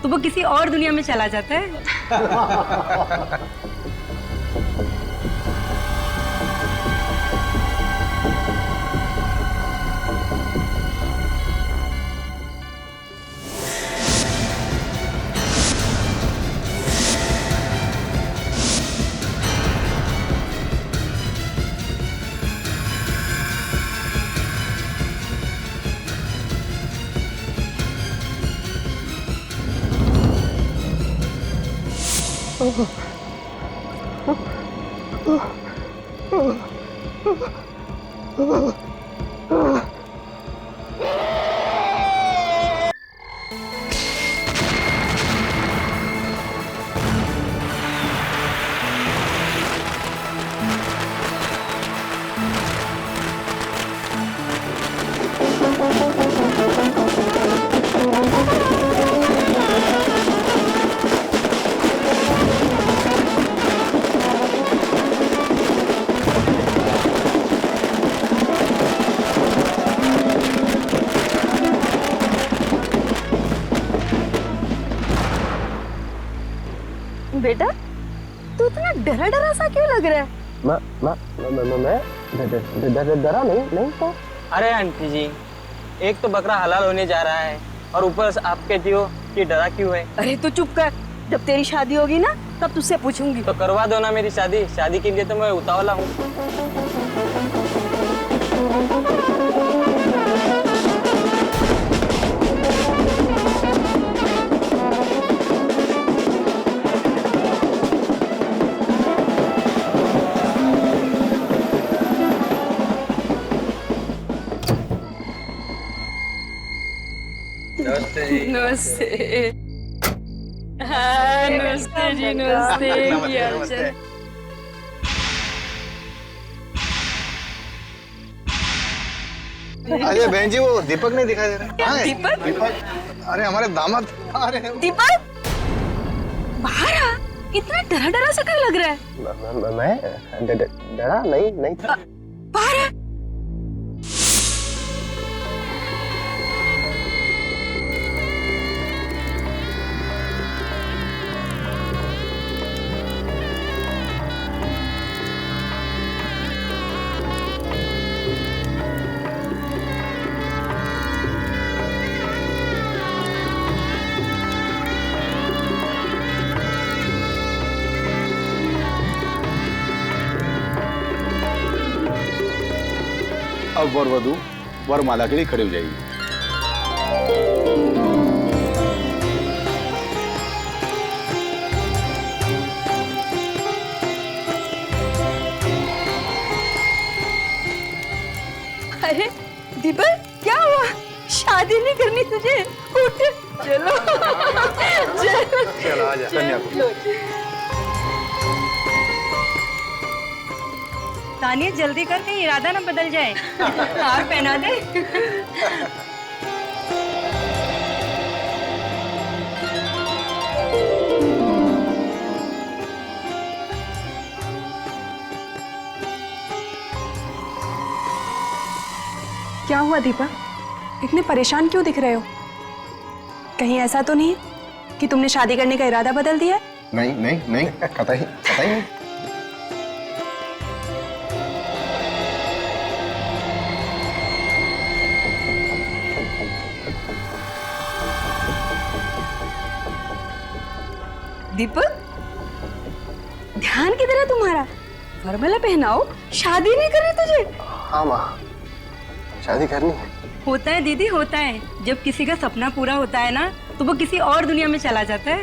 तो वो किसी और दुनिया में चला जाता है। बेटा तू इतना डरा डरा सा क्यों लग रहा है? मैं डरा नहीं तो। अरे आंटी जी, एक तो बकरा हलाल होने जा रहा है और ऊपर से आप कहती हो कि डरा क्यों है। अरे तो चुप कर, जब तेरी शादी होगी ना तब तुझसे पूछूंगी। तो करवा दो ना मेरी शादी के लिए तो मैं उतावला हूँ। नमस्ते जी। नमस्ते। हाँ नमस्ते जी, नमस्ते। क्या हाल चाल? अरे बहन जी, वो दीपक नहीं दिखाई दे रहा है। दीपक? दीपक, अरे हमारे दामाद आ रहे हैं। दीपक बाहर आ, इतना डरा डरा सा क्यों लग रहा है? मैं डरा नहीं था। बाहर आ। अब वर वधू वरमाला के लिए खड़े हो जाइए। अरे दीपक क्या हुआ? शादी नहीं करनी तुझे? उठ चलो। चलो आजा कन्या को। तानिया जल्दी कर, कहीं इरादा ना बदल जाए। हार पहना दे। क्या हुआ दीपक, इतने परेशान क्यों दिख रहे हो? कहीं ऐसा तो नहीं कि तुमने शादी करने का इरादा बदल दिया? नहीं कतई नहीं। दीपक ध्यान किधर है तुम्हारा? वरमाला पहनाओ, शादी नहीं करनी तुझे? हाँ माँ, शादी करनी है। होता है दीदी, होता है। जब किसी का सपना पूरा होता है ना तो वो किसी और दुनिया में चला जाता है।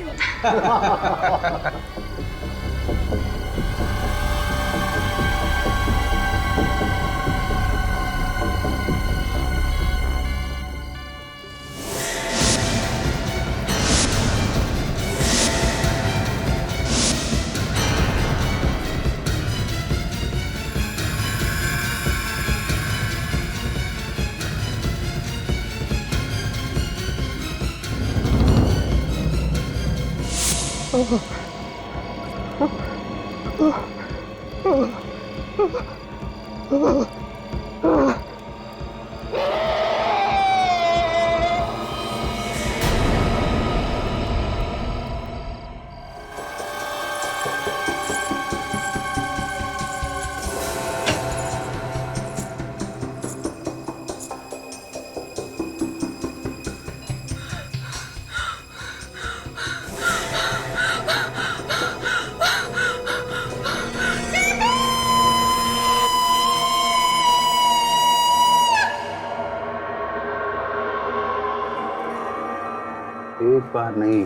बार नहीं,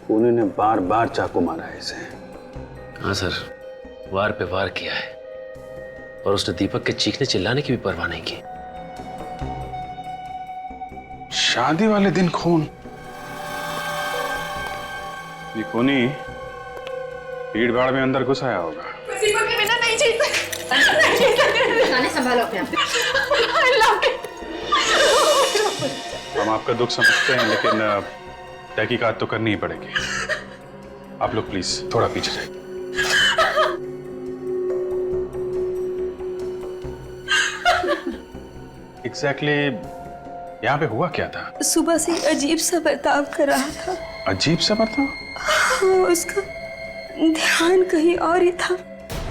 खूनी ने बार बार चाकू मारा है इसे। हाँ सर, वार पे वार किया है और उसने दीपक के चीखने चिल्लाने की भी परवाह नहीं की। शादी वाले दिन खून। ये खूनी भीड़ भाड़ में अंदर घुस आया होगा। दीपक के बिना नहीं जी सकते। संभालो अपने आप। हम आपका दुख समझते हैं, लेकिन तहकीकात तो करनी ही पड़ेगी। आप लोग प्लीज थोड़ा पीछे जाइए। एग्जैक्टली यहाँ पे हुआ क्या था? सुबह से अजीब सा बर्ताव कर रहा था। अजीब सा बर्ताव? हाँ, उसका ध्यान कहीं और ही था,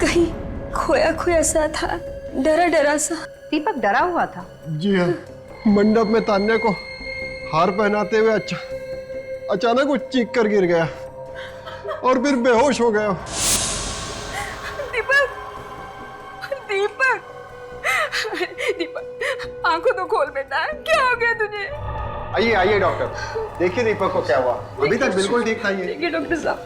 कहीं खोया खोया सा था, डरा डरा सा। दीपक डरा हुआ था? जी हाँ, मंडप में तान्या को हार पहनाते हुए अचानक वो चीख कर गिर गया और फिर बेहोश हो गया। दीपक, दीपक, दीपक, आंखों तो खोल बेटा, क्या हो गया तुझे? आइए आइए डॉक्टर, देखिए दीपक को क्या हुआ। अभी तक बिल्कुल ठीक था ये। देखिए डॉक्टर साहब।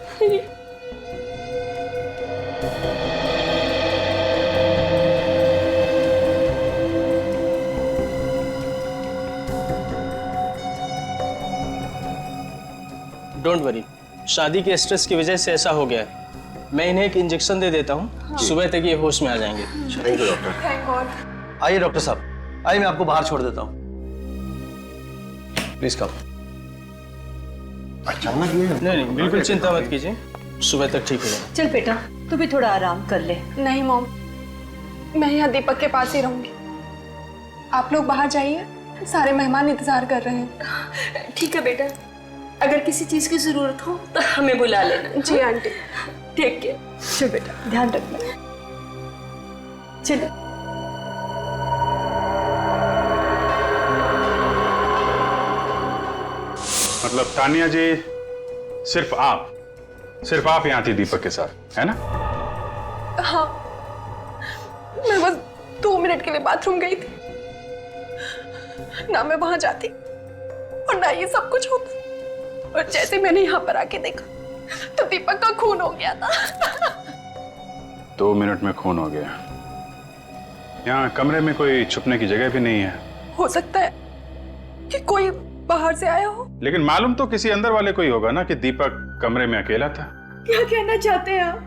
डोंट वरी, शादी के स्ट्रेस की वजह से ऐसा हो गया है। मैं इन्हें एक इंजेक्शन दे देता हूँ, सुबह तक ये होश में आ जाएंगे। Thank you doctor. आइए डॉक्टर साहब, आइए मैं आपको बाहर छोड़ देता हूँ। Please come. अचानक ये नहीं, बिल्कुल चिंता मत कीजिए, सुबह तक ठीक हो जाएगा। चल बेटा, तू भी थोड़ा आराम कर ले। नहीं मॉम, मैं यहाँ दीपक के पास ही रहूंगी। आप लोग बाहर जाइए, सारे मेहमान इंतजार कर रहे हैं। ठीक है बेटा, अगर किसी चीज की जरूरत हो तो हमें बुला लेना। जी आंटी। ठीक है, चल बेटा, ध्यान रखना। चलो। मतलब तानिया जी, सिर्फ आप यहाँ थी दीपक के साथ, है ना? हाँ, मैं बस 2 मिनट के लिए बाथरूम गई थी। ना मैं वहां जाती और ना ये सब कुछ होता। और जैसे मैंने यहाँ पर आके देखा तो दीपक का खून हो गया था। 2 मिनट में खून हो गया। यहाँ कमरे में कोई छुपने की जगह भी नहीं है। हो सकता है कि कोई बाहर से आया हो। लेकिन मालूम तो किसी अंदर वाले को ही होगा ना कि दीपक कमरे में अकेला था। क्या कहना चाहते हैं आप?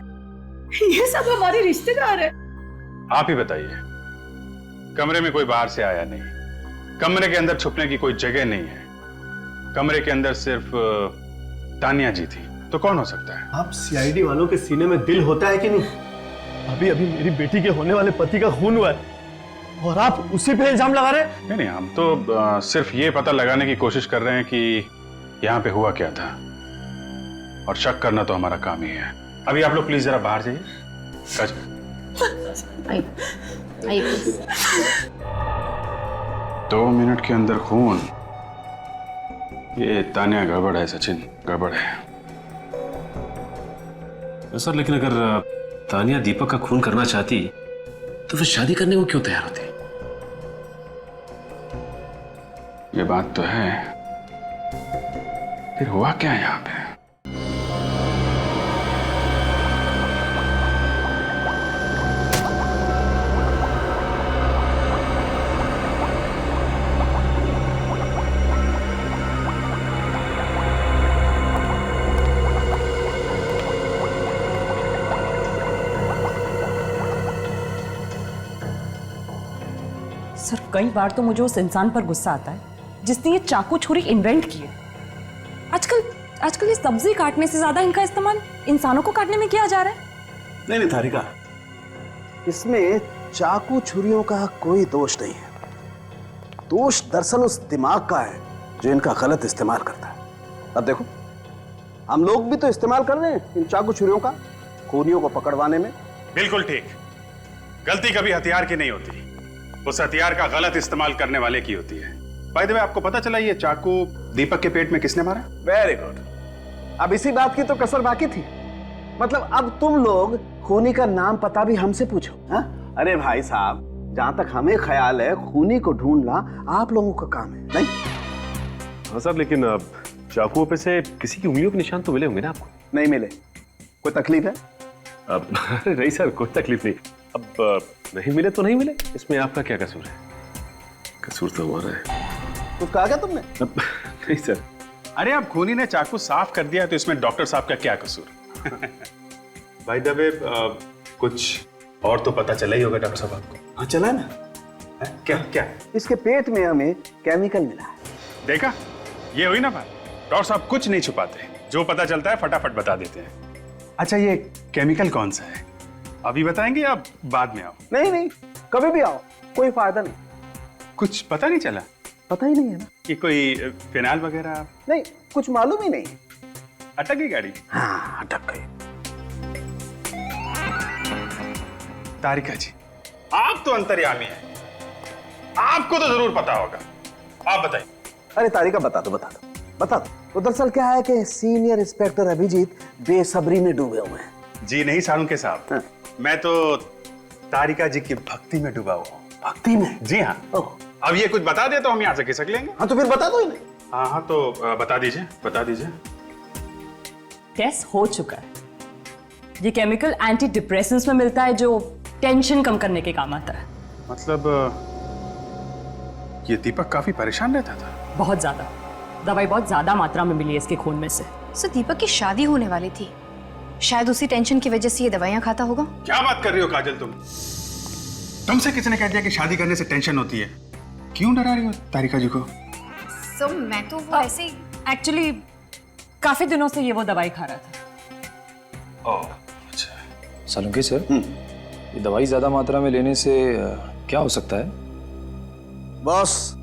ये सब हमारे रिश्तेदार हैं। आप ही बताइए। कमरे में कोई बाहर से आया नहीं, कमरे के अंदर छुपने की कोई जगह नहीं है, कमरे के अंदर सिर्फ तानिया जी थी, तो कौन हो सकता है? आप सीआईडी वालों के सीने में दिल होता है कि नहीं? अभी अभी मेरी बेटी के होने वाले पति का खून हुआ है और आप उसी पे इल्जाम लगा रहे हैं? नहीं, हम तो सिर्फ ये पता लगाने की कोशिश कर रहे हैं कि यहाँ पे हुआ क्या था, और शक करना तो हमारा काम ही है। अभी आप लोग प्लीज जरा बाहर जाइए। आइए प्लीज। 2 मिनट के अंदर खून, ये तानिया गड़बड़ है सचिन, गड़बड़ है। सर, लेकिन अगर तानिया दीपक का खून करना चाहती तो फिर शादी करने को क्यों तैयार होती? ये बात तो है, फिर हुआ क्या यहाँ पे? सर, कई बार तो मुझे उस इंसान पर गुस्सा आता है जिसने ये चाकू छुरी इन्वेंट की है। आजकल ये सब्जी काटने से ज्यादा इनका इस्तेमाल इंसानों को काटने में किया जा रहा है। नहीं तारिका, इसमें चाकू छुरियों का कोई दोष नहीं है। दोष दरअसल उस दिमाग का है जो इनका गलत इस्तेमाल करता है। अब देखो, हम लोग भी तो इस्तेमाल कर रहे हैं इन चाकू छुरियों का खूनियों को पकड़वाने में। बिल्कुल ठीक। गलती कभी हथियार की नहीं होती, उस हथियार का गलत इस्तेमाल करने वाले की होती है। बाय द वे, आपको पता चला ये चाकू दीपक के पेट में किसने मारा? Very good. अब इसी बात की तो कसर बाकी थी। मतलब अब तुम लोग खूनी का नाम पता भी हमसे पूछो। हा? अरे भाई साहब, जहां तक हमें ख्याल है खूनी को ढूंढना आप लोगों का काम है, नहीं? हाँ सर, लेकिन चाकुओं पे से किसी की उंगलियों के निशान तो मिले होंगे ना आपको? नहीं मिले। कोई तकलीफ है? अब अरे नहीं सर, कोई तकलीफ नहीं। अब नहीं मिले तो नहीं मिले, इसमें आपका क्या कसूर है? कसूर तो हमारा है। कुछ कहा क्या तुमने? अब नहीं सर। अरे अब खूनी ने चाकू साफ कर दिया तो इसमें डॉक्टर साहब का क्या कसूर? भाई दबे कुछ और तो पता चला ही होगा डॉक्टर साहब आपको। हाँ चला ना। क्या क्या? इसके पेट में हमें केमिकल मिला है। देखा, ये हुई ना बात। डॉक्टर साहब कुछ नहीं छुपाते, जो पता चलता है फटाफट बता देते हैं। अच्छा, ये केमिकल कौन सा है, अभी बताएंगे या बाद में आओ? नहीं नहीं, कभी भी आओ, कोई फायदा नहीं। कुछ पता नहीं चला? पता ही नहीं है ना। कि कोई फिनाइल वगैरह? नहीं, कुछ मालूम ही नहीं। अटक गई गाड़ी? हाँ, अटक गई। तारिका जी, आप तो अंतर्यामी हैं, आपको तो जरूर पता होगा, आप बताइए। अरे तारिका, बता दो बता दो बता दो। तो दरअसल क्या है कि सीनियर इंस्पेक्टर अभिजीत बेसब्री में डूबे हुए हैं। जी नहीं साळुंखे साहब, हाँ। मैं तो तारिका जी की भक्ति में डूबा हुआ हूँ। भक्ति में? जी हाँ। ओह। अब ये कुछ बता दे तो हम यहाँ से खिसक लेंगे। हाँ तो फिर बता दो ही नहीं। हाँ हाँ, तो बता दीजिए बता दीजिए। टेस्ट हो चुका है। ये केमिकल एंटी डिप्रेसेंट्स में मिलता है जो टेंशन कम करने के काम आता है। मतलब ये दीपक काफी परेशान रहता था? बहुत ज्यादा। दवाई बहुत ज्यादा मात्रा में मिली है इसके खून में से। सर, दीपक की शादी होने वाली थी, शायद उसी टेंशन की वजह से ये दवाइयां खाता होगा। क्या बात कर रही हो काजल तुम? तुमसे किसने कह दिया कि शादी करने से टेंशन होती है? क्यों डरा रही हो तारिका जी को? सर, मैं तो वो ऐसे ही एक्चुअली काफी दिनों से ये वो दवाई खा रहा था। ओह, अच्छा। सालुंखे सर, ये दवाई ज्यादा मात्रा में लेने से क्या हो सकता है? बॉस,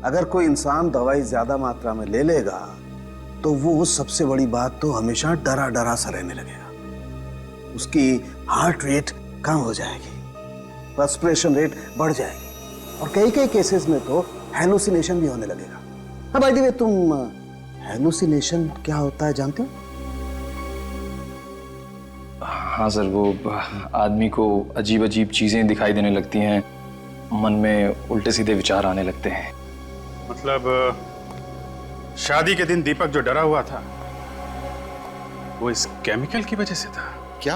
अगर कोई इंसान दवाई ज्यादा मात्रा में ले लेगा तो वो सबसे बड़ी बात तो हमेशा डरा डरा सा रहने लगेगा। उसकी हार्ट रेट कम हो जाएगी, रेस्पिरेशन रेट बढ़ जाएगी और कई कई केसेस में तो हेलुसिनेशन भी होने लगेगा। हाँ भाई दी, तुम हेलुसिनेशन क्या होता है जानते हो? हाँ सर, वो आदमी को अजीब अजीब चीजें दिखाई देने लगती हैं, मन में उल्टे सीधे विचार आने लगते हैं। मतलब शादी के दिन दीपक जो डरा हुआ था वो इस केमिकल की वजह से था? क्या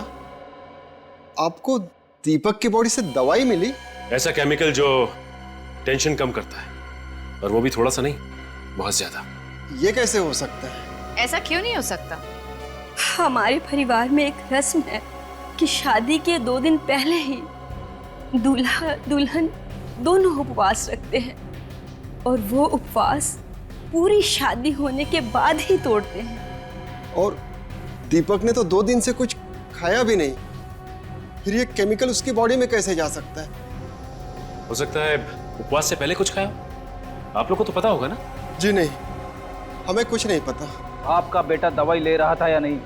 आपको दीपक की बॉडी से दवाई मिली? ऐसा केमिकल जो टेंशन कम करता है, और वो भी थोड़ा सा नहीं, बहुत ज्यादा। ये कैसे हो सकता है? ऐसा क्यों नहीं हो सकता? हमारे परिवार में एक रस्म है कि शादी के 2 दिन पहले ही दूल्हा दुल्हन दोनों उपवास रखते हैं और वो उपवास पूरी शादी होने के बाद ही तोड़ते हैं। और दीपक ने तो 2 दिन से कुछ खाया भी नहीं, फिर ये केमिकल उसकी बॉडी में कैसे जा सकता है? हो सकता है उपवास से पहले कुछ खाया। आप लोग को तो पता होगा ना? जी नहीं, हमें कुछ नहीं पता। आपका बेटा दवाई ले रहा था या नहीं,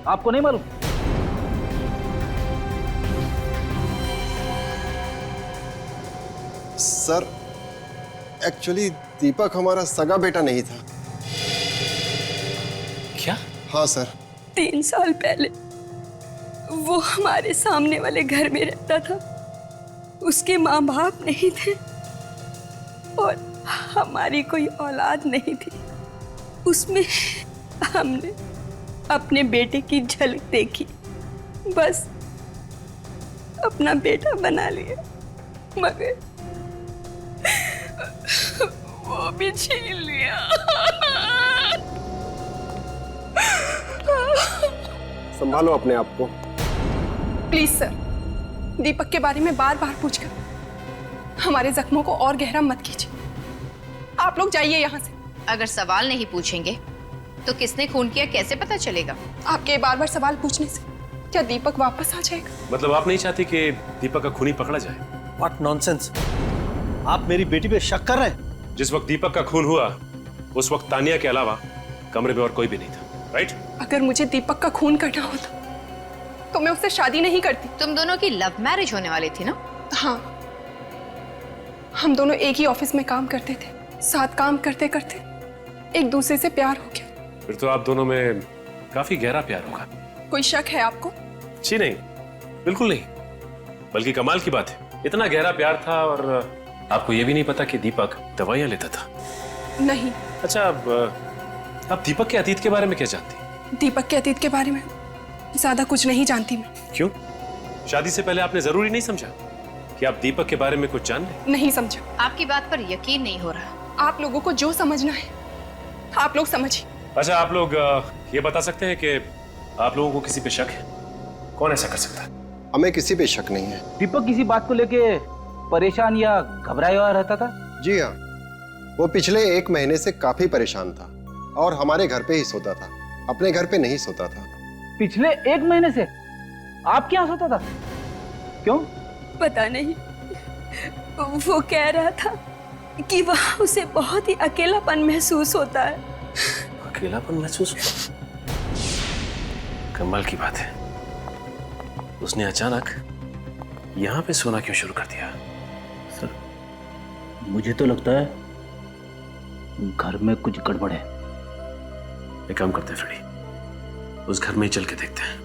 आपको नहीं मालूम? सर, एक्चुअली दीपक हमारा सगा बेटा नहीं था। क्या? हाँ सर। 3 साल पहले वो हमारे सामने वाले घर में रहता था। उसके माँ बाप नहीं थे और हमारी कोई औलाद नहीं थी। उसमें हमने अपने बेटे की झलक देखी, बस अपना बेटा बना लिया, मगर वो भी छीन लिया। संभालो अपने आप को। प्लीज सर, दीपक के बारे में बार बार पूछकर हमारे जख्मों को और गहरा मत कीजिए। आप लोग जाइए यहाँ से। अगर सवाल नहीं पूछेंगे तो किसने खून किया कैसे पता चलेगा? आपके बार बार सवाल पूछने से क्या दीपक वापस आ जाएगा? मतलब आप नहीं चाहती कि दीपक का खूनी पकड़ा जाए? What nonsense! आप मेरी बेटी पे शक कर रहे हैं? जिस वक्त दीपक का खून हुआ उस वक्त तानिया के अलावा कमरे में और कोई भी नहीं था, राइट? अगर मुझे दीपक का खून करना होता तो मैं उससे शादी नहीं करती। तुम दोनों की लव मैरिज होने वाली थी ना? हाँ, हम दोनों एक ही ऑफिस में काम करते थे। साथ काम करते करते एक दूसरे से प्यार हो गया। फिर तो आप दोनों में काफी गहरा प्यार होगा। कोई शक है आपको? जी नहीं, बिल्कुल नहीं, बल्कि कमाल की बात है, इतना गहरा प्यार था और आपको ये भी नहीं पता कि दीपक दवाइयां लेता था। नहीं। अच्छा, अब आप दीपक के अतीत के बारे में क्या जानती? दीपक के अतीत के बारे में ज्यादा कुछ नहीं जानती मैं। क्यों? शादी से पहले आपने जरूरी नहीं समझा कि आप दीपक के बारे में कुछ जान लें? नहीं समझा। आपकी बात पर यकीन नहीं हो रहा। आप लोगों को जो समझना है आप लोग समझिए। अच्छा, आप लोग ये बता सकते हैं कि आप लोगों को किसी पे शक है? कौन ऐसा कर सकता है? हमें किसी पे शक नहीं है। दीपक किसी बात को लेके परेशान या घबराया हुआ रहता था? जी हाँ, वो पिछले 1 महीने से काफी परेशान था और हमारे घर पे ही सोता था, अपने घर पे नहीं सोता था। पिछले 1 महीने से आपके यहाँ सोता था? क्यों? पता नहीं, वो कह रहा था कि वहाँ उसे बहुत ही अकेलापन महसूस होता है। अकेलापन महसूस हुआ? कमाल की बात है, उसने अचानक यहाँ पे सोना क्यों शुरू कर दिया? सर, मुझे तो लगता है घर में कुछ गड़बड़ है। एक काम करते हैं फ्रेडी, उस घर में ही चल के देखते हैं।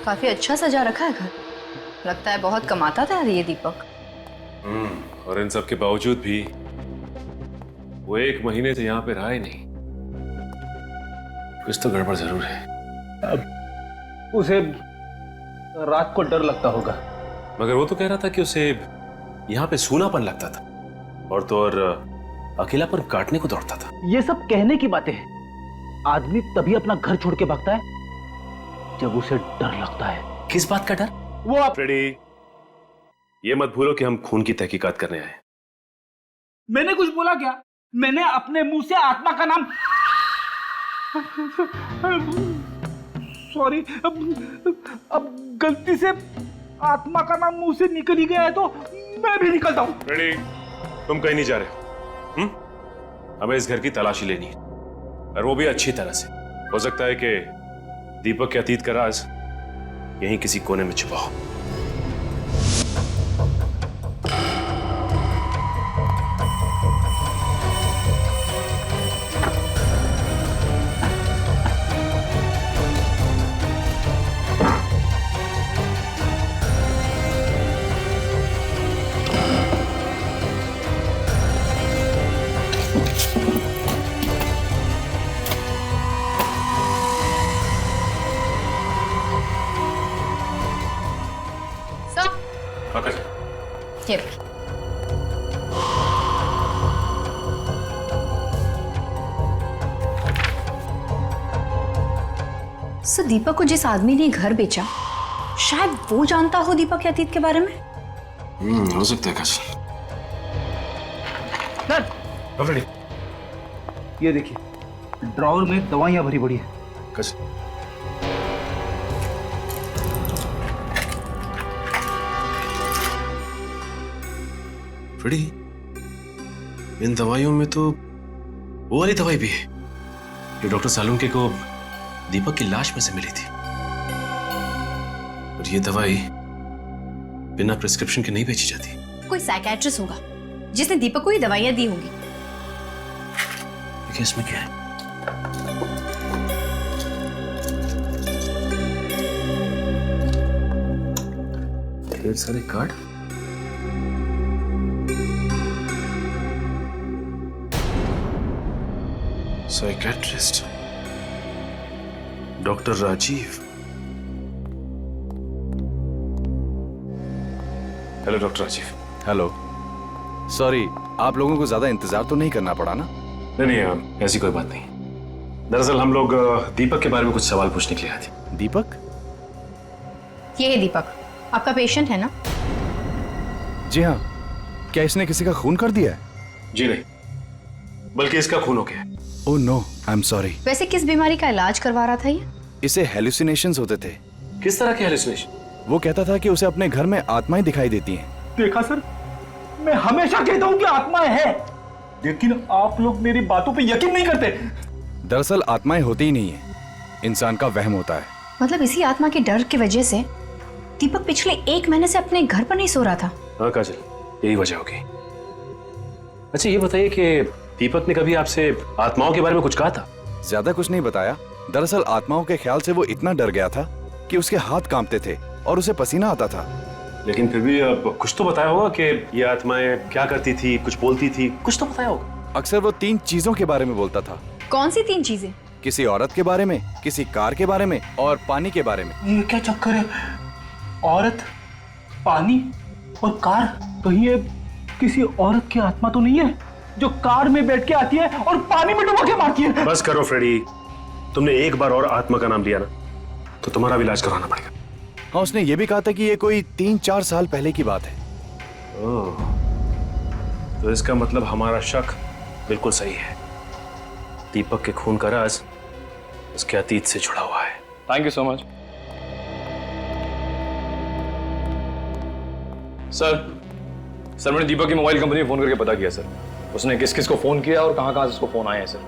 काफी अच्छा सजा रखा है घर। लगता है बहुत कमाता था ये दीपक। और इन सब के बावजूद भी वो 1 महीने से यहाँ पे रहा ही नहीं। कुछ तो गड़बड़ जरूर है। अब उसे रात को डर लगता होगा। मगर वो तो कह रहा था कि उसे यहाँ पे सूनापन लगता था और तो और अकेलापन काटने को दौड़ता था। ये सब कहने की बातें हैं। आदमी तभी अपना घर छोड़ के भागता है जब उसे डर लगता है। किस बात का डर? वो आप फ्रेडी, ये मत भूलो कि हम खून की तहकीकात करने आए। मैंने कुछ बोला क्या? मैंने अपने मुंह से आत्मा का नाम सॉरी, अब गलती से आत्मा का नाम मुंह से निकल ही गया है तो मैं भी निकलता हूं। फ्रेडी, तुम कहीं नहीं जा रहे हो। हमें इस घर की तलाशी लेनी है और वो भी अच्छी तरह से। हो सकता है कि दीपक के अतीत का राज यहीं किसी कोने में छुपा हो। ये सर, दीपक को जिस आदमी ने घर बेचा, शायद वो जानता हो दीपक के अतीत के बारे में। हो सकता है काजल। सर, ये देखिए, ड्रॉवर में दवाइयां भरी पड़ी है। काजल, फ्रेडी, इन दवाइयों में तो वो वाली दवाई भी है जो डॉक्टर सालुंके को दीपक की लाश में से मिली थी। और ये दवाई बिना प्रिस्क्रिप्शन के नहीं बेची जाती। कोई साइकियाट्रिस्ट होगा जिसने दीपक को ये दवाइयां दी होंगी। देखिए इसमें क्या है। ढेर सारे card. Psychiatrist doctor Rajiv. Hello doctor Rajiv. Hello, sorry, आप लोगों को ज्यादा इंतजार तो नहीं करना पड़ा ना? नहीं, ऐसी कोई बात नहीं। दरअसल हम लोग दीपक के बारे में कुछ सवाल पूछने के लिए आए थे। दीपक? ये है दीपक, आपका पेशेंट है ना? जी हाँ। क्या इसने किसी का खून कर दिया है? जी नहीं, बल्कि इसका खून हो गया। Oh no, I am sorry. वैसे किस बीमारी का इलाज करवा रहा था ये? इसे हेलुसिनेशंस होते थे। किस तरह के हेलुसिनेशन? वो कहता था कि उसे अपने घर में आत्माएं दिखाई देती हैं। देखा सर, मैं हमेशा कहता हूं कि आत्माएं हैं, लेकिन आप लोग मेरी बातों पे यकीन नहीं करते। दरअसल आत्माएं होती ही नहीं है, इंसान का वहम होता है। मतलब इसी आत्मा के डर की वजह से दीपक पिछले 1 महीने से अपने घर पर नहीं सो रहा था। हाँ काजल, यही वजह होगी। अच्छा ये बताइए कि दीपक ने कभी आपसे आत्माओं के बारे में कुछ कहा था? ज्यादा कुछ नहीं बताया। दरअसल आत्माओं के ख्याल से वो इतना डर गया था कि उसके हाथ कांपते थे और उसे पसीना आता था। लेकिन फिर भी कुछ तो बताया होगा कि ये आत्माएं क्या करती थी, कुछ बोलती थी, कुछ तो बताया होगा। अक्सर वो 3 चीजों के बारे में बोलता था। कौन सी 3 चीजें? किसी औरत के बारे में, किसी कार के बारे में और पानी के बारे में। ये क्या चक्कर है? औरत, पानी और कार? कहीं ये किसी औरत की आत्मा तो नहीं है जो कार में बैठ के आती है और पानी में डुबा के मारती है? बस करो फ्रेडी, तुमने एक बार और आत्मा का नाम लिया ना तो तुम्हारा भी इलाज करवाना पड़ेगा। हाँ, उसने ये भी कहा था कि ये कोई 3-4 साल पहले की बात है। ओह, तो इसका मतलब हमारा शक बिल्कुल सही है। दीपक के खून का राज उसके अतीत से जुड़ा हुआ है। Thank you so much sir. मैंने दीपक की मोबाइल कंपनी में फोन करके पता किया सर, उसने किस किस को फोन किया और कहां कहां से उसको फोन आए हैं सर।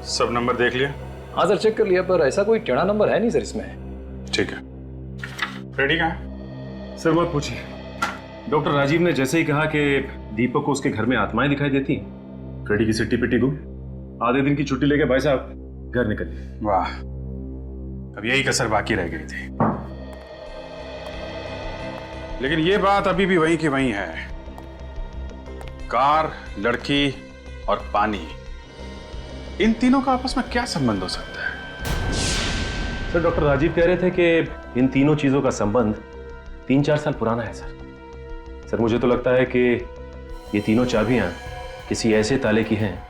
सब नंबर देख लिया? हाँ सर, चेक कर लिया, पर ऐसा कोई टेढ़ा नंबर है नहीं सर इसमें। ठीक है। फ्रेडी कहाँ है? सर मत पूछिए, डॉक्टर राजीव ने जैसे ही कहा कि दीपक को उसके घर में आत्माएं दिखाई देती, फ्रेडी की सिट्टी पिट्टी गुम। आधे दिन की छुट्टी लेके भाई साहब घर निकल गए। वाह, अब यही कसर बाकी रह गई थी। लेकिन ये बात अभी भी वहीं की वहीं है। कार, लड़की और पानी, इन तीनों का आपस में क्या संबंध हो सकता है? सर डॉक्टर राजीव कह रहे थे कि इन तीनों चीजों का संबंध 3-4 साल पुराना है सर। मुझे तो लगता है कि ये तीनों चाबियां किसी ऐसे ताले की हैं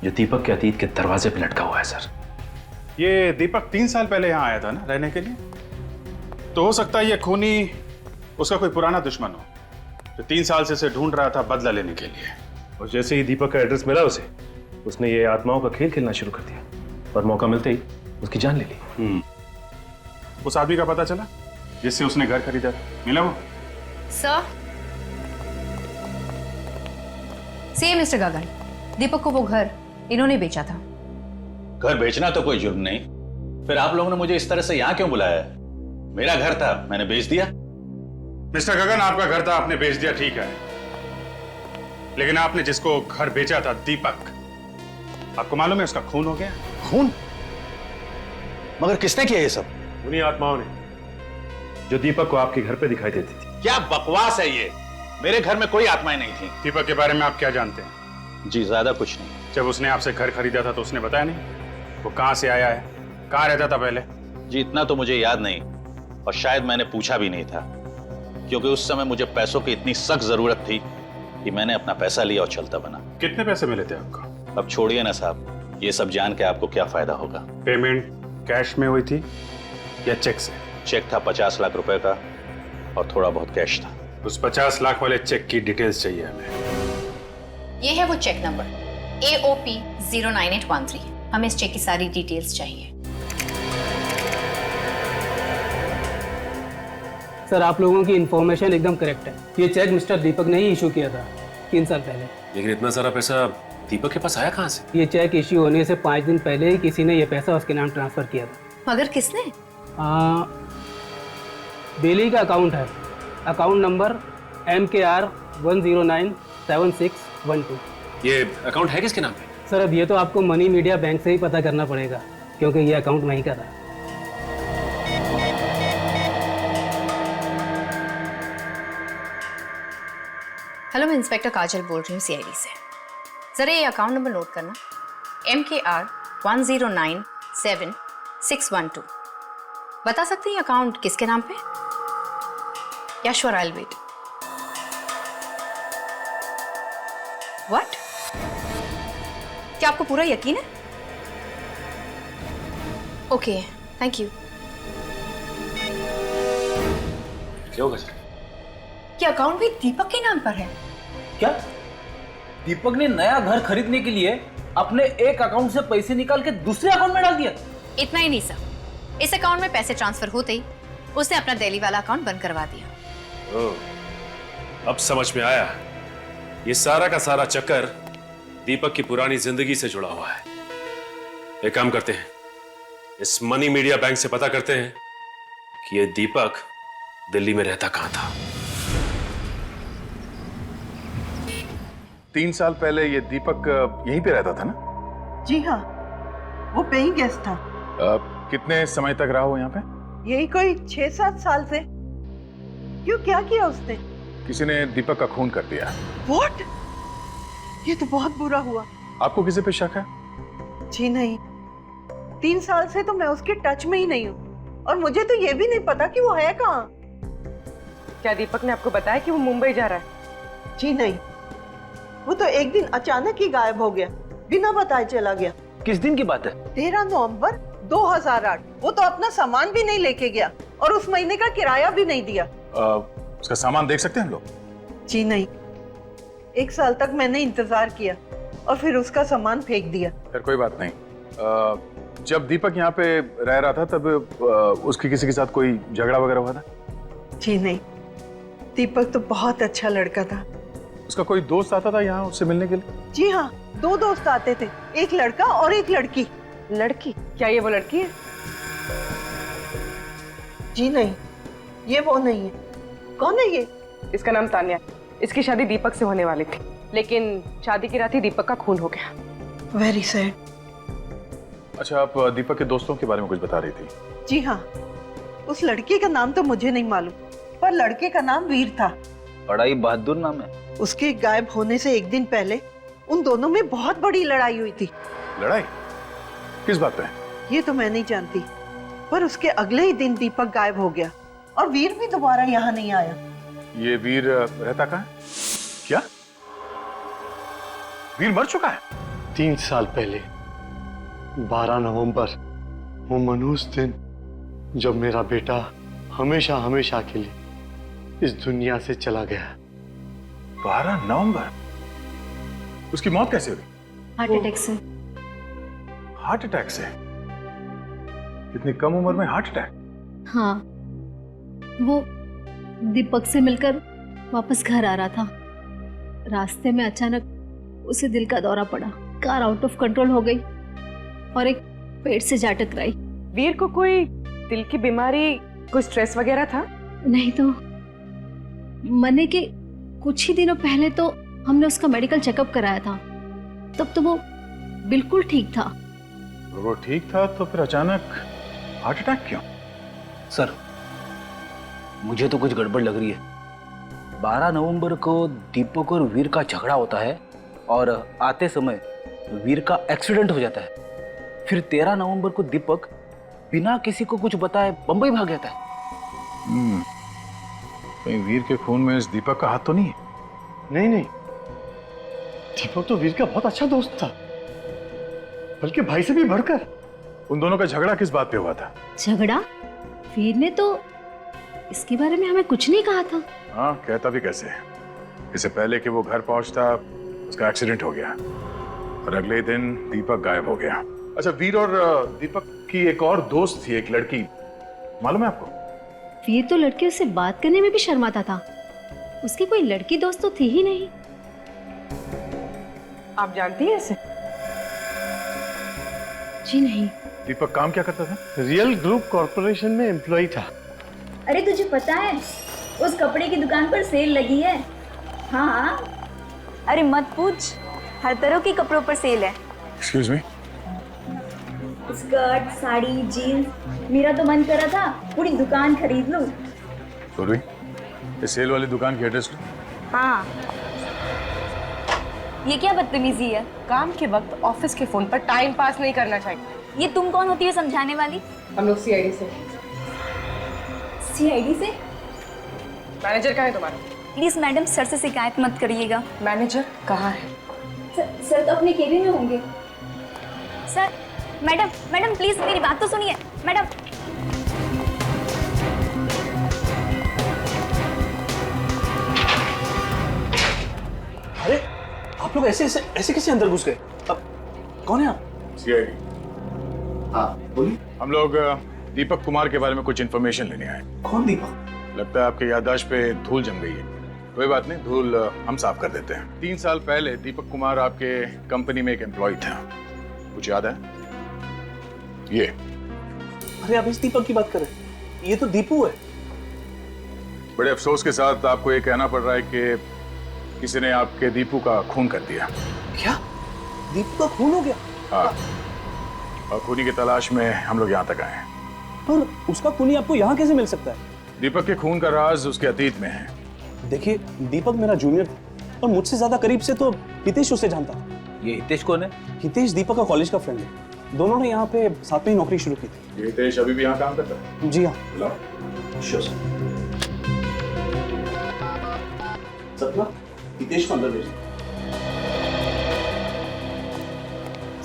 जो दीपक के अतीत के दरवाजे पे लटका हुआ है सर। ये दीपक 3 साल पहले यहाँ आया था ना रहने के लिए, तो हो सकता है ये खूनी उसका कोई पुराना दुश्मन हो जो 3 साल से उसे ढूंढ रहा था बदला लेने के लिए। और जैसे ही दीपक का एड्रेस मिला उसने ये आत्माओं का खेल खेलना शुरू कर दिया और मौका मिलते ही उसकी जान ले ली। उस आदमी का पता चला जिससे उसने घर खरीदा था? मिला वो? सर, सी मिस्टर गगन, दीपक को वो घर इन्होंने बेचा था। घर बेचना तो कोई जुर्म नहीं, फिर आप लोगों ने मुझे इस तरह से यहां क्यों बुलाया? मेरा घर था, मैंने बेच दिया। मिस्टर गगन, आपका घर था, आपने बेच दिया, ठीक है, लेकिन आपने जिसको घर बेचा था, दीपक, आपको मालूम है उसका खून हो गया? खून? मगर किसने किया ये सब? उन्हीं आत्माओं ने जो दीपक को आपके घर पे दिखाई देती थी। क्या बकवास है ये? मेरे घर में कोई आत्माएं नहीं थी। दीपक के बारे में आप क्या जानते हैं? जी ज्यादा कुछ नहीं। जब उसने आपसे घर खरीदा था तो उसने बताया नहीं वो कहां से आया है, कहां रहता था पहले? जी इतना तो मुझे याद नहीं, और शायद मैंने पूछा भी नहीं था, क्योंकि उस समय मुझे पैसों की इतनी सख्त जरूरत थी कि मैंने अपना पैसा लिया और चलता बना। कितने पैसे मिले थे आपको? अब छोड़िए ना साहब, ये सब जान के आपको क्या फायदा होगा। पेमेंट कैश में हुई थी या चेक से? चेक था 50 लाख रुपए का और थोड़ा बहुत कैश था। उस 50 लाख वाले चेक की डिटेल्स चाहिए हमें। ये है वो चेक नंबर AOP 09813। हमें इस चेक की सारी डिटेल्स चाहिए। सर, आप लोगों की इंफॉर्मेशन एकदम करेक्ट है। ये चेक मिस्टर दीपक ने ही इशू किया था 3 साल पहले। लेकिन इतना सारा पैसा दीपक के पास आया कहां से? ये चेक इशू होने से 5 दिन पहले ही किसी ने ये पैसा उसके नाम ट्रांसफर किया था। मगर किसने? बेली का अकाउंट है, अकाउंट नंबर MKR 1097612। ये अकाउंट है किसके नाम पे? सर, अब ये तो आपको मनी मीडिया बैंक से ही पता करना पड़ेगा, क्योंकि ये अकाउंट वहीं का था। हेलो, मैं इंस्पेक्टर काजल बोल रही हूँ CID से। जरा ये अकाउंट नंबर नोट करना, MKR 1097612। बता सकते हैं अकाउंट किसके नाम पे? Yeah sure, I will wait. What? क्या आपको पूरा यकीन है? Okay, thank you. क्या होगा सर? क्या अकाउंट भी दीपक के नाम पर है? क्या दीपक ने नया घर खरीदने के लिए अपने एक अकाउंट से पैसे निकाल के दूसरे अकाउंट में डाल दिया? इतना ही नहीं सर, इस अकाउंट में पैसे ट्रांसफर होते ही उसने अपना दिल्ली वाला अकाउंट बंद करवा दिया। अब समझ में आया, ये सारा का सारा चक्कर दीपक की पुरानी जिंदगी से जुड़ा हुआ है। एक काम करते हैं, इस मनी मीडिया बैंक से पता करते हैं कि ये दीपक दिल्ली में रहता कहां था। 3 साल पहले ये दीपक यहीं पे रहता था ना? जी हाँ, वो पेइंग गेस्ट था। कितने समय तक रहा हो यहाँ पे? यही कोई 6-7 साल से। क्यों, क्या किया उसने? किसी ने दीपक का खून कर दिया। What? ये तो बहुत बुरा हुआ। आपको किसी पे शक है? जी नहीं, 3 साल से तो मैं उसके टच में ही नहीं हूँ और मुझे तो ये भी नहीं पता कि वो है कहाँ। क्या दीपक ने आपको बताया कि वो मुंबई जा रहा है? जी नहीं, वो तो एक दिन अचानक ही गायब हो गया, बिना बताए चला गया। किस दिन की बात है? 13 नवंबर 2008। वो तो अपना सामान भी नहीं लेके गया और उस महीने का किराया भी नहीं दिया। उसका सामान देख सकते हैं हम लोग? जी नहीं, 1 साल तक मैंने इंतजार किया और फिर उसका सामान फेंक दिया। फिर कोई बात नहीं। जब दीपक यहाँ पे रह रहा था तब उसकी किसी के साथ कोई झगड़ा वगैरह हुआ था? जी नहीं, दीपक तो बहुत अच्छा लड़का था। उसका कोई दोस्त आता था यहाँ उससे मिलने के लिए? जी हाँ, 2 दोस्त आते थे, एक लड़का और एक लड़की। लड़की? क्या ये वो लड़की है? जी नहीं, ये वो नहीं है। कौन है ये? इसका नाम तान्या। इसकी शादी दीपक से होने वाली थी, लेकिन शादी की रात ही दीपक का खून हो गया। Very sad. अच्छा, आप दीपक के दोस्तों के बारे में कुछ बता रही थी? जी हाँ, उस लड़के का नाम तो मुझे नहीं मालूम, पर लड़के का नाम वीर था। बड़ा ही बहादुर नाम है। उसके गायब होने से एक दिन पहले उन दोनों में बहुत बड़ी लड़ाई हुई थी। लड़ाई? किस बात पे? ये तो मैं नहीं जानती, पर उसके अगले ही दिन दीपक गायब हो गया और वीर भी दोबारा यहाँ नहीं आया। ये वीर रहता कहाँ है? क्या वीर मर चुका है? 3 साल पहले 12 नवंबर, वो मनहूस दिन जब मेरा बेटा हमेशा हमेशा के लिए इस दुनिया से चला गया। 12 नवंबर? उसकी मौत कैसे हुई? हार्ट अटैक से। हार्ट अटैक से? इतनी कम उम्र में हार्ट अटैक? हाँ, वो दीपक से मिलकर वापस घर आ रहा था। रास्ते में अचानक उसे दिल का दौरा पड़ा, कार आउट ऑफ कंट्रोल हो गई और एक पेड़ से जा टकराई। वीर को कोई दिल की बीमारी, कोई स्ट्रेस वगैरह था? नहीं तो मरने के कुछ ही दिनों पहले तो हमने उसका मेडिकल चेकअप कराया था, तब तो वो बिल्कुल ठीक था। वो ठीक था तो फिर अचानक हार्ट अटैक क्यों? सर, मुझे तो कुछ गड़बड़ लग रही है। 12 नवंबर को दीपक और वीर का झगड़ा होता है और आते समय वीर का एक्सीडेंट हो जाता है। फिर 13 नवंबर को दीपक बिना किसी को कुछ बताए बंबई भाग जाता है। कहीं वीर के खून में इस दीपक का हाथ तो नहीं है? नहीं नहीं, दीपक तो वीर का बहुत अच्छा दोस्त था, बल्कि भाई से भी बढ़कर। उन दोनों का झगड़ा किस बात पे हुआ था? झगड़ा? वीर ने तो इसके बारे में हमें कुछ नहीं कहा था। हाँ, कहता भी कैसे? इससे पहले कि वो घर पहुंचता उसका एक्सीडेंट हो गया और अगले दिन दीपक गायब हो गया। अच्छा, वीर और दीपक की एक और दोस्त थी, एक लड़की, मालूम है आपको? वीर तो लड़कियों से बात करने में भी शर्माता था, उसकी कोई लड़की दोस्त तो थी ही नहीं। आप जानती हैं इसे? जी नहीं। दीपक काम क्या करता था? रियल ग्रुप कॉर्पोरेशन में एम्प्लॉय था। अरे तुझे पता है, उस कपड़े की दुकान पर सेल लगी है। हाँ। अरे मत पूछ, हर तरह के कपड़ों पर सेल है। Excuse me? Skirt, sari, jeans, मेरा तो मन करा था पूरी दुकान खरीद लूं। पूर्वी, ये सेल वाली दुकान की एड्रेस लो। हाँ। ये क्या बदतमीजी है? काम के वक्त ऑफिस के फोन पर टाइम पास नहीं करना चाहिए। ये तुम कौन होती है समझाने वाली? हम लोग सीआईडी से। सीआईडी से? मैनेजर कहाँ है तुम्हारा? प्लीज मैडम, सर से शिकायत मत करिएगा। मैनेजर कहाँ है? सर तो अपने केबिन में होंगे। सर, मैडम मैडम प्लीज मेरी बात तो सुनिए। मैडम, अरे आप लोग ऐसे ऐसे कैसे अंदर घुस गए? अब कौन है आप? सीआईडी। हाँ बोलिए। हम लोग दीपक कुमार के बारे में कुछ इन्फॉर्मेशन लेने आए। कौन दीपक? लगता है आपके याददाश्त पे धूल जम गई है। कोई बात नहीं, धूल हम साफ कर देते हैं। 3 साल पहले दीपक कुमार आपके कंपनी में एक एम्प्लॉय था, कुछ याद है? ये। अरे आप इस दीपक की बात कर रहे हैं? ये तो दीपू है। बड़े अफसोस के साथ आपको ये कहना पड़ रहा है कि किसी ने आपके दीपू का खून कर दिया। क्या? दीपू का खून हो गया? हाँ, और खूनी की तलाश में हम लोग यहाँ तक आए हैं। पर उसका खूनी आपको यहाँ कैसे मिल सकता है? दीपक के खून का राज उसके अतीत में है। देखिए, दीपक मेरा जूनियर था और मुझसे ज्यादा करीब से तो हितेश उसे जानता था। ये हितेश कौन है? हितेश दीपक का कॉलेज का फ्रेंड है। दोनों ने यहाँ पे साथ में ही नौकरी शुरू की थी। ये हितेश अभी भी यहाँ काम करता है? जी हाँ। बुलाओ। Sure sir. सपना, हितेश को अंदर भेज।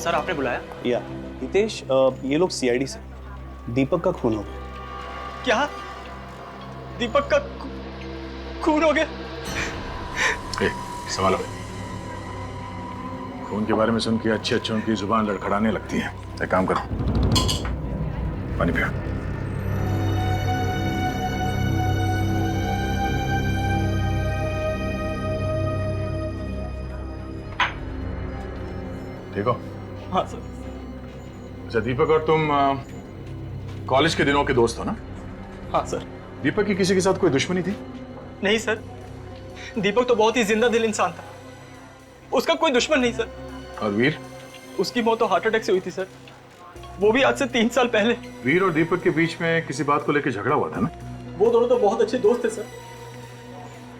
सर आपने बुलाया? या हितेश, ये लोग सीआईडी से। दीपक का खून हो गया। क्या? दीपक का खून हो गया? संभालो। खून के बारे में सुन के अच्छे अच्छों की जुबान लड़खड़ाने लगती है। एक काम करो, पानी पियो। ठीक हो? हाँ सर। अच्छा, दीपक और तुम कॉलेज के दिनों के दोस्त हो ना? हाँ सर। दीपक की किसी के साथ कोई दुश्मनी थी? नहीं सर, दीपक तो बहुत ही जिंदा दिल इंसान था, उसका कोई दुश्मन नहीं सर। और वीर? उसकी मौत तो हार्ट अटैक से हुई थी सर, वो भी आज से 3 साल पहले। वीर और दीपक के बीच में किसी बात को लेकर झगड़ा हुआ था ना? वो दोनों तो बहुत अच्छे दोस्त थे सर।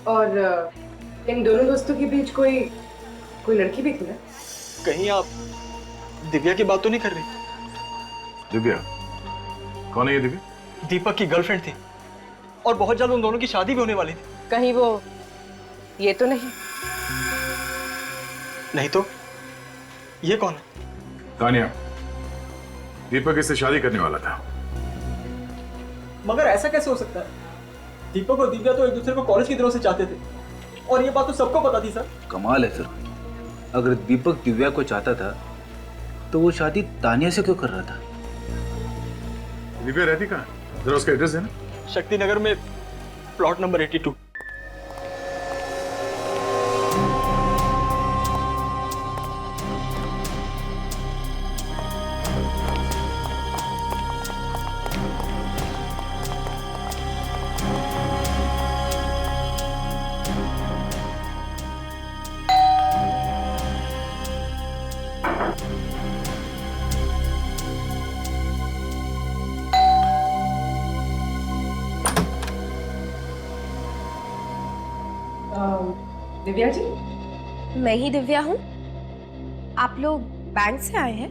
और इन दोनों दोस्तों के बीच कोई लड़की भी थी ना? कहीं आप दिव्या की बात तो नहीं कर रही? दिव्या? कौन है ये दिव्या? दीपक की गर्लफ्रेंड थी और बहुत जल्द उन दोनों की शादी भी होने वाली थी। कहीं वो ये तो नहीं? नहीं तो ये कौन है? तानिया, दीपक इससे शादी करने वाला था। मगर ऐसा कैसे हो सकता है? दीपक और दिव्या तो एक दूसरे को कॉलेज के दिनों से चाहते थे और ये बात तो सबको पता थी सर। कमाल है सर, अगर दीपक दिव्या को चाहता था तो वो शादी तानिया से क्यों कर रहा था? दिव्या रहती कहाँ? जरा उसका एड्रेस है ना? शक्ति नगर में प्लॉट नंबर 82। दिव्या जी? मैं ही दिव्या हूँ। आप लोग बैंक से आए हैं?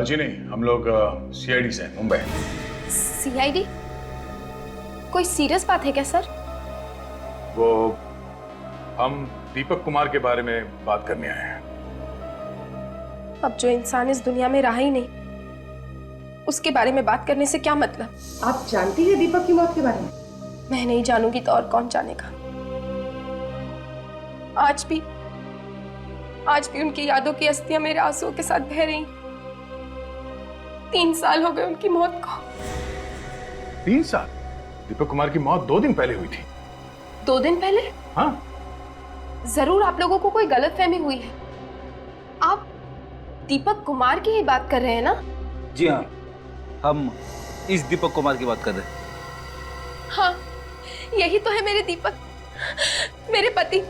जी नहीं, हम लोग सीआईडी से हैं, मुंबई। सीआईडी? कोई सीरियस बात है क्या सर? वो हम दीपक कुमार के बारे में बात करने आए हैं। अब जो इंसान इस दुनिया में रहा ही नहीं, उसके बारे में बात करने से क्या मतलब? आप जानती हैं दीपक की मौत के बारे में? मैं नहीं जानूंगी तो और कौन जानेगा। आज भी उनकी यादों की अस्थियां मेरे आंसुओं के साथ बह रही। 3 साल हो गए उनकी मौत को। 3 साल? दीपक कुमार की मौत 2 दिन पहले हुई थी। 2 दिन पहले? हाँ। जरूर आप लोगों को कोई गलतफहमी हुई है। आप दीपक कुमार की ही बात कर रहे हैं ना? जी हाँ, हम इस दीपक कुमार की बात कर रहे हैं। हाँ, यही तो है मेरे दीपक, मेरे पति,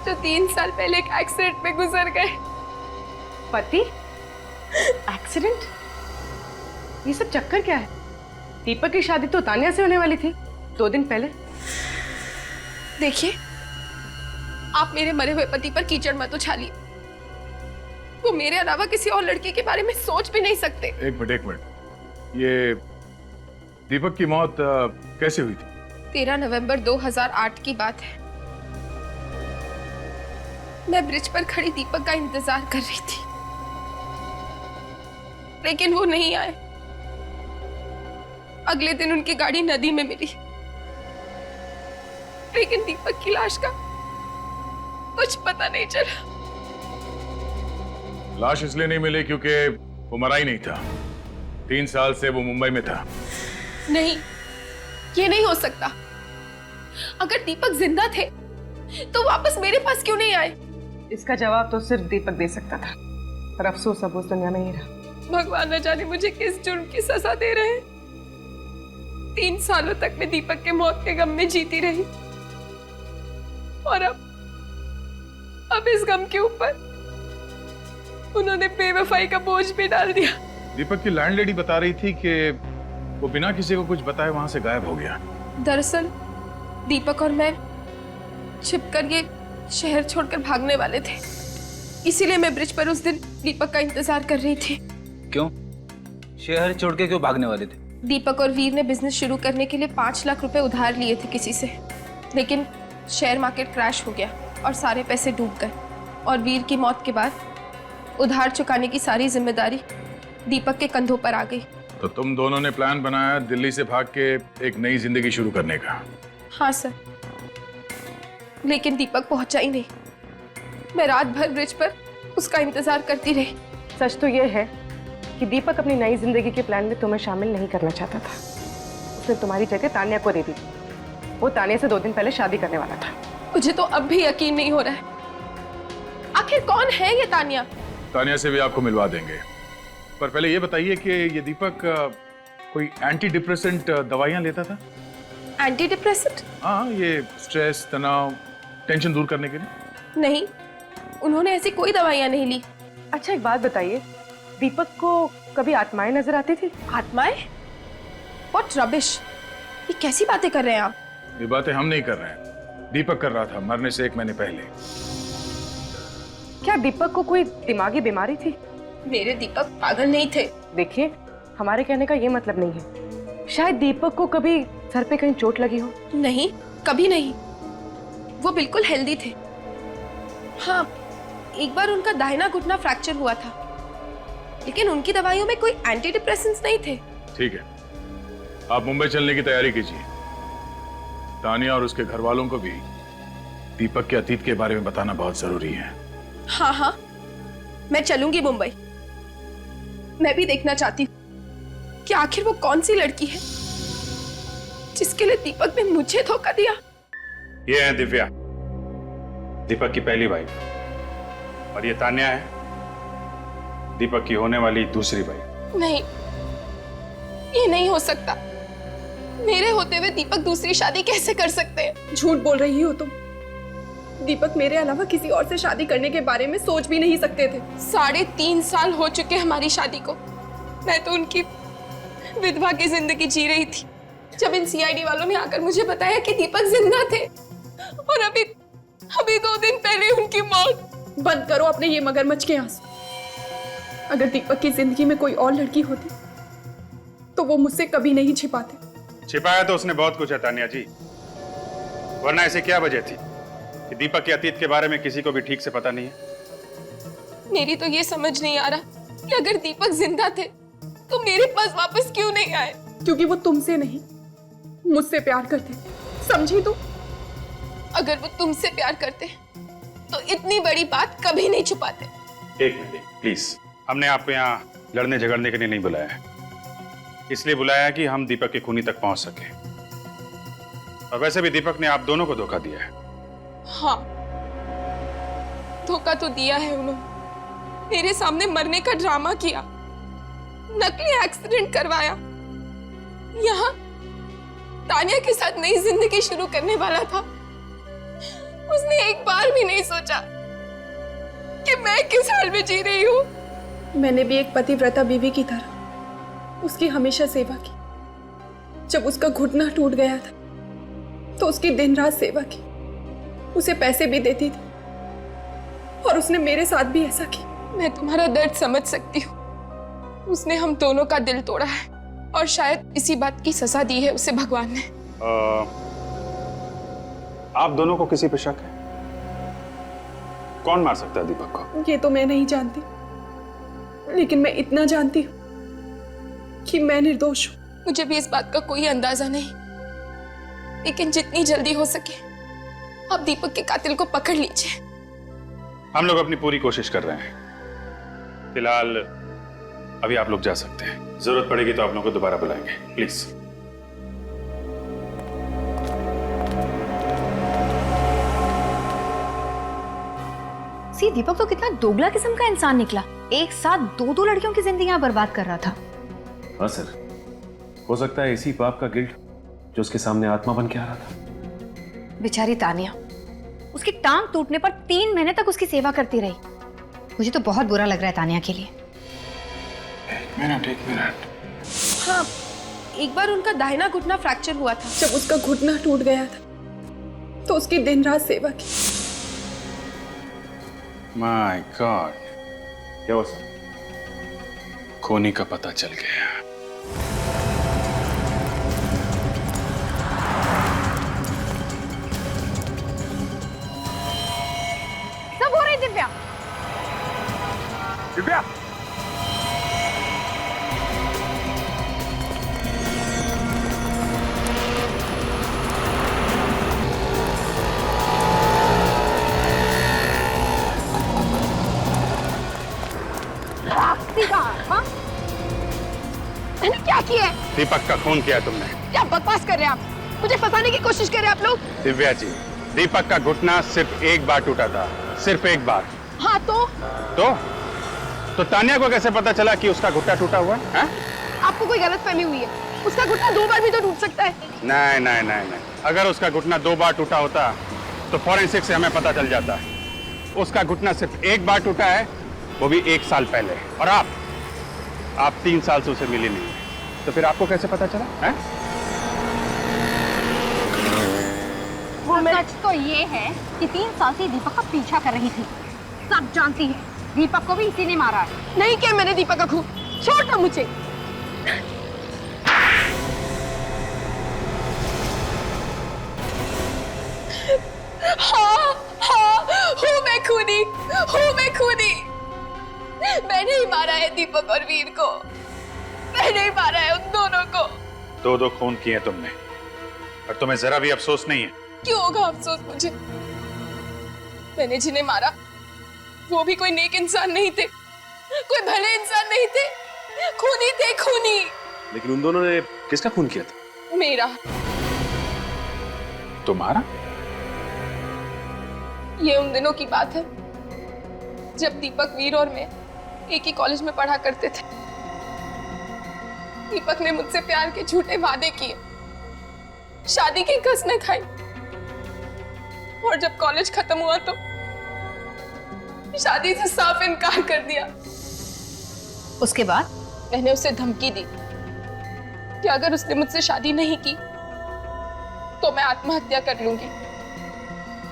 जो 3 साल पहले एक एक्सीडेंट में गुजर गए। पति? एक्सीडेंट? ये सब चक्कर क्या है? दीपक की शादी तो तानिया से होने वाली थी 2 दिन पहले। देखिए, आप मेरे मरे हुए पति पर कीचड़ मत उछालिए। वो मेरे अलावा किसी और लड़के के बारे में सोच भी नहीं सकते। एक मिनट, ये दीपक की मौत कैसे हुई थी? 13 नवंबर 2008 की बात है। मैं ब्रिज पर खड़ी दीपक का इंतजार कर रही थी, लेकिन वो नहीं आए। अगले दिन उनकी गाड़ी नदी में मिली, लेकिन दीपक की लाश का कुछ पता नहीं चला। लाश इसलिए नहीं मिली क्योंकि वो मरा ही नहीं था। 3 साल से वो मुंबई में था। नहीं, ये नहीं हो सकता। अगर दीपक जिंदा थे तो वापस मेरे पास क्यों नहीं आए? इसका जवाब तो सिर्फ दीपक दे सकता था, पर अफसोस अब उस दुनिया में ही रहा। भगवान न जाने मुझे किस जुर्म की सजा दे रहे हैं। 3 सालों तक मैं दीपक के मौत के गम में जीती रही, और अब अब इस गम के ऊपर उन्होंने बेवफाई का बोझ भी डाल दिया। दीपक की लैंडलेडी बता रही थी कि वो बिना किसी को कुछ बताए वहां से गायब हो गया। दरअसल दीपक और मैं छिपकर ये शहर छोड़कर भागने वाले थे, इसीलिए मैं ब्रिज पर उस दिन दीपक का इंतजार कर रही थी। क्यों? शहर छोड़ के क्यों भागने वाले थे? दीपक और वीर ने बिजनेस शुरू करने के लिए 5 लाख रुपए उधार लिए थे किसी से, लेकिन शेयर मार्केट क्रैश हो गया और सारे पैसे डूब गए। और वीर की मौत के बाद उधार चुकाने की सारी जिम्मेदारी दीपक के कंधों पर आ गई। तो तुम दोनों ने प्लान बनाया दिल्ली से भाग के एक नई जिंदगी शुरू करने का? हाँ सर, लेकिन दीपक पहुंचा ही नहीं। मैं रात भर ब्रिज पर उसका इंतजार करती रही। सच तो यह है कि दीपक अपनी नई जिंदगी के प्लान में तुम्हें शामिल नहीं करना चाहता था। उसने तुम्हारी जगह तानिया को दे दी। वो तानिया से 2 दिन पहले शादी करने वाला था। मुझे तो अब भी यकीन नहीं हो रहा है, आखिर कौन है ये तानिया? तानिया से भी आपको मिलवा देंगे, पर पहले ये बताइए कि ये दीपक कोई एंटी डिप्रेसेंट दवाइयां लेता था? Anti depressant? हाँ, ये स्ट्रेस, तनाव, टेंशन दूर करने के लिए। नहीं, उन्होंने ऐसी कोई दवाइयां नहीं ली। अच्छा एक बात बताइए, दीपक को कभी आत्माएं नजर आती थी? आत्माएं? व्हाट रबिश, ये कैसी बातें कर रहे हैं आप? ये बातें हम नहीं कर रहे हैं, दीपक कर रहा था मरने से 1 महीने पहले। क्या दीपक को कोई दिमागी बीमारी थी? मेरे दीपक पागल नहीं थे। देखिए, हमारे कहने का ये मतलब नहीं है। शायद दीपक को कभी सर पे कहीं चोट लगी हो। नहीं, कभी नहीं, वो बिल्कुल हेल्दी थे। हाँ, एक बार उनका दाहिना घुटना फ्रैक्चर हुआ था, लेकिन उनकी दवाइयों में कोई एंटी डिप्रेसेंट्स नहीं थे। ठीक है, आप मुंबई चलने की तैयारी कीजिए। तानिया और उसके घर वालों को भी दीपक के अतीत के बारे में बताना बहुत जरूरी है। हाँ हाँ, मैं चलूंगी मुंबई। मैं भी देखना चाहती हूँ कि आखिर वो कौन सी लड़की है जिसके लिए दीपक ने मुझे धोखा दिया। ये है दिव्या, दीपक की पहली वाइफ, और ये तान्या है, दीपक की होने वाली दूसरी वाइफ। नहीं, ये नहीं हो सकता। मेरे होते हुए दीपक दूसरी शादी कैसे कर सकते हैं? झूठ बोल रही हो तुम। दीपक मेरे अलावा किसी और से शादी करने के बारे में सोच भी नहीं सकते थे। 3.5 साल हो चुके हमारी शादी को। मैं तो उनकी विधवा की जिंदगी जी रही थी जब इन सीआईडी वालों ने आकर मुझे बताया कि दीपक जिंदा थे, और अभी 2 दिन पहले उनकी मौत। बंद करो अपने ये मगरमच्छ के आंसू। अगर दीपक की जिंदगी में कोई और लड़की होती तो वो मुझसे कभी नहीं छिपाते। छिपाया तो उसने बहुत कुछ है तानिया जी, वरना ऐसे क्या वजह थी कि दीपक के अतीत के बारे में किसी को भी ठीक से पता नहीं है? मेरी तो ये समझ नहीं आ रहा कि अगर दीपक जिंदा थे तो मेरे पास वापस क्यों नहीं आए? क्योंकि वो तुमसे नहीं, मुझसे प्यार करते, समझी तुम? अगर वो तुमसे प्यार करते तो इतनी बड़ी बात कभी नहीं छुपाते। 1 मिनट प्लीज, हमने आपको यहाँ लड़ने झगड़ने के लिए नहीं बुलाया है, इसलिए बुलाया है कि हम दीपक के खूनी तक पहुंच सके। और वैसे भी दीपक ने आप दोनों को धोखा दिया है। हाँ, धोखा तो दिया है उन्होंने। मेरे सामने मरने का ड्रामा किया, नकली एक्सीडेंट करवाया, यहाँ तानिया के साथ नई जिंदगी शुरू करने वाला था। उसने एक बार भी नहीं सोचा कि मैं किस हाल में जी रही हूँ। मैंने भी एक पतिव्रता बीवी की तरह उसकी हमेशा सेवा की। जब उसका घुटना टूट गया था तो उसकी दिन रात सेवा की, उसे पैसे भी देती थी, और उसने मेरे साथ भी ऐसा की। मैं तुम्हारा दर्द समझ सकती हूँ। उसने हम दोनों का दिल तोड़ा है, और शायद इसी बात की सजा दी है उसे भगवान ने। आप दोनों को किसी पे शक है? कौन मार सकता है दीपक को? ये तो मैं नहीं जानती, लेकिन मैं इतना जानती हूँ कि मैं निर्दोष हूँ। मुझे भी इस बात का कोई अंदाजा नहीं, लेकिन जितनी जल्दी हो सके आप दीपक के कातिल को पकड़ लीजिए। हम लोग अपनी पूरी कोशिश कर रहे हैं। फिलहाल अभी आप लोग जा सकते हैं, जरूरत पड़ेगी तो आप लोगों को दोबारा बुलाएंगे, प्लीज। दीपक तो कितना दोगला किस्म का इंसान निकला। एक साथ 2 लड़कियों की जिंदगियां बर्बाद कर रहा था। हाँ सर, हो सकता है इसी पाप का गिल्ट जो उसके सामने आत्मा बन के आ रहा था। बेचारी तानिया, उसकी टांग टूटने पर 3 महीने तक उसकी सेवा करती रही। मुझे तो बहुत बुरा लग रहा है तानिया के लिए। एक मिनट। हाँ, एक बार उनका दाहिना घुटना फ्रैक्चर हुआ था। जब उसका घुटना टूट गया था तो उसकी दिन रात सेवा की। माय गॉड, क्या हुआ सर? खोनी का पता चल गया। सब हो रही दिव्या। दिव्या, हाँ? मैंने क्या किया है? दीपक का खून किया तुमने। क्या बकवास कर रहे हैं आप? मुझे फंसाने की कोशिश कर रहे हैं आप लोग। दिव्या जी, दीपक का घुटना सिर्फ एक बार टूटा था, सिर्फ एक बार। हाँ तो तानिया को कैसे पता चला कि उसका घुटना टूटा हुआ है? आपको कोई गलतफहमी हुई है। उसका घुटना 2 बार भी तो टूट सकता है। नहीं। अगर उसका घुटना 2 बार टूटा होता तो फॉरेंसिक से हमें पता चल जाता। उसका घुटना सिर्फ एक बार टूटा है, वो भी 1 साल पहले। और आप 3 साल से उसे मिली नहीं, तो फिर आपको कैसे पता चला? है? सच तो ये है कि 3 साल से दीपक का पीछा कर रही थी। सब जानती है, दीपक को भी इसी ने मारा है। नहीं किया मैंने दीपक का खून। छोड़ दो मुझे। हाँ, हूँ मैं खूनी। मैंने ही मारा है दीपक और वीर को। मैंने ही मारा है उन दोनों को। 2 खून किए तुमने, और तुम्हें जरा भी अफसोस नहीं है? क्यों होगा अफसोस मुझे? मैंने जिन्हें मारा वो भी कोई नेक इंसान नहीं थे, कोई भले इंसान नहीं थे, खूनी थे, खूनी। लेकिन उन दोनों ने किसका खून किया था? मेरा। तुम्हारा? ये उन दिनों की बात है जब दीपक, वीर और मैं एक ही कॉलेज में पढ़ा करते थे। दीपक ने मुझसे प्यार के झूठे वादे किए, शादी की कसमें खाई, और जब कॉलेज खत्म हुआ तो शादी से साफ इनकार कर दिया। उसके बाद मैंने उसे धमकी दी कि अगर उसने मुझसे शादी नहीं की तो मैं आत्महत्या कर लूंगी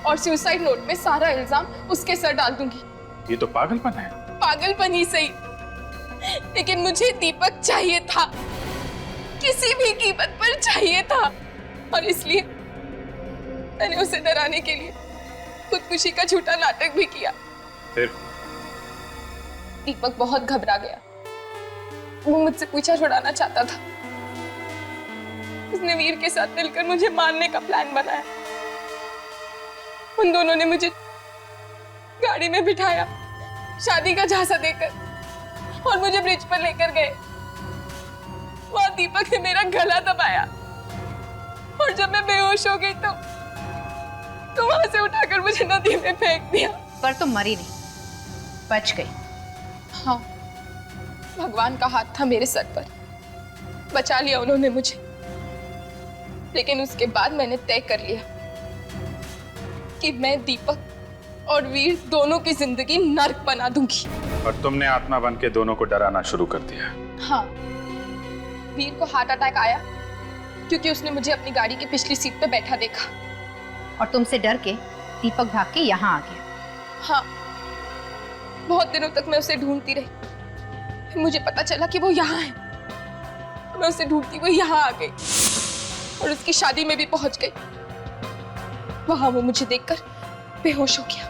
और सुसाइड नोट में सारा इल्जाम उसके सर डाल दूंगी। ये तो पागलपन है। पागलपन ही सही, लेकिन मुझे दीपक चाहिए था, किसी भी कीमत पर चाहिए था, और इसलिए मैंने उसे डराने के लिए खुदकुशी का झूठा नाटक भी किया। फिर दीपक बहुत घबरा गया। वो मुझसे पीछा छुड़ाना चाहता था। उसने वीर के साथ मिलकर मुझे मारने का प्लान बनाया। उन दोनों ने मुझे गाड़ी में बिठाया, शादी का झांसा देकर, और मुझे ब्रिज पर लेकर गए। वहां दीपक ने मेरा गला दबाया, और जब मैं बेहोश हो गई तो वहां से उठाकर मुझे नदी में फेंक दिया। पर तुम मरी नहीं, बच गई। हाँ, भगवान का हाथ था मेरे सर पर, बचा लिया उन्होंने मुझे। लेकिन उसके बाद मैंने तय कर लिया कि मैं दीपक और वीर दोनों की जिंदगी नर्क बना दूंगी। और तुमने आत्मा बन के दोनों को डराना शुरू कर दिया। हाँ, वीर को हार्ट अटैक आया क्योंकि उसने मुझे अपनी गाड़ी की पिछली सीट पे बैठा देखा। और तुमसे डर के दीपक भाग के यहाँ आ गया। हाँ, बहुत दिनों तक मैं उसे ढूंढती रही, फिर मुझे पता चला कि वो यहाँ है। मैं उसे ढूंढती हुई यहाँ आ गई और उसकी शादी में भी पहुंच गई। वहां वो मुझे देखकर बेहोश हो गया।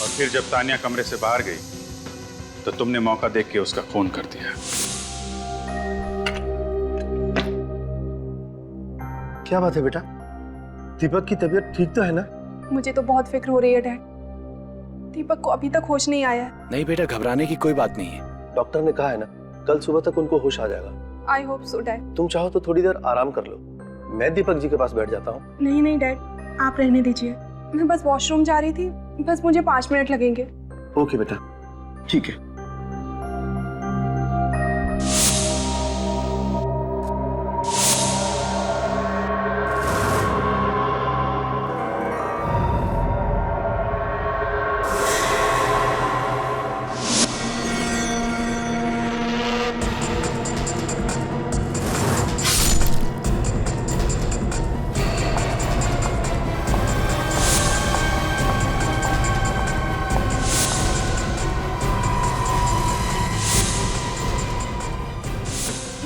और फिर जब तानिया कमरे से बाहर गई तो तुमने मौका देख के उसका खून कर दिया। क्या बात है बेटा? दीपक की तबीयत ठीक तो है ना? मुझे तो बहुत फिक्र हो रही है डैड। दीपक को अभी तक होश नहीं आया है। नहीं बेटा, घबराने की कोई बात नहीं है। डॉक्टर ने कहा है ना, कल सुबह तक उनको होश आ जाएगा। I hope so dad. तुम चाहो तो थोड़ी देर आराम कर लो, मैं दीपक जी के पास बैठ जाता हूँ। नहीं नहीं डैड, आप रहने दीजिए। मैं बस वॉशरूम जा रही थी, बस मुझे 5 मिनट लगेंगे। ओके बेटा, ठीक है।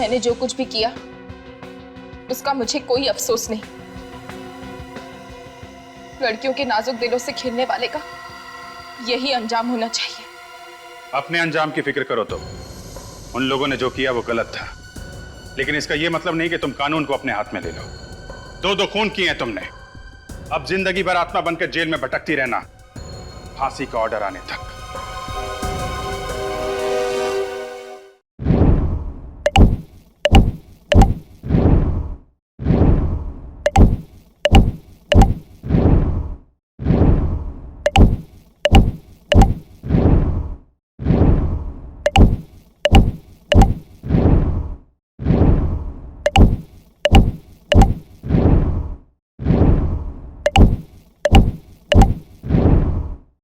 मैंने जो कुछ भी किया उसका मुझे कोई अफसोस नहीं। लड़कियों के नाजुक दिलों से खेलने वाले का यही अंजाम होना चाहिए। अपने अंजाम की फिक्र करो तो। उन लोगों ने जो किया वो गलत था, लेकिन इसका ये मतलब नहीं कि तुम कानून को अपने हाथ में ले लो। 2 खून किए हैं तुमने, अब जिंदगी भर आत्मा बनकर जेल में भटकती रहना, फांसी का ऑर्डर आने तक।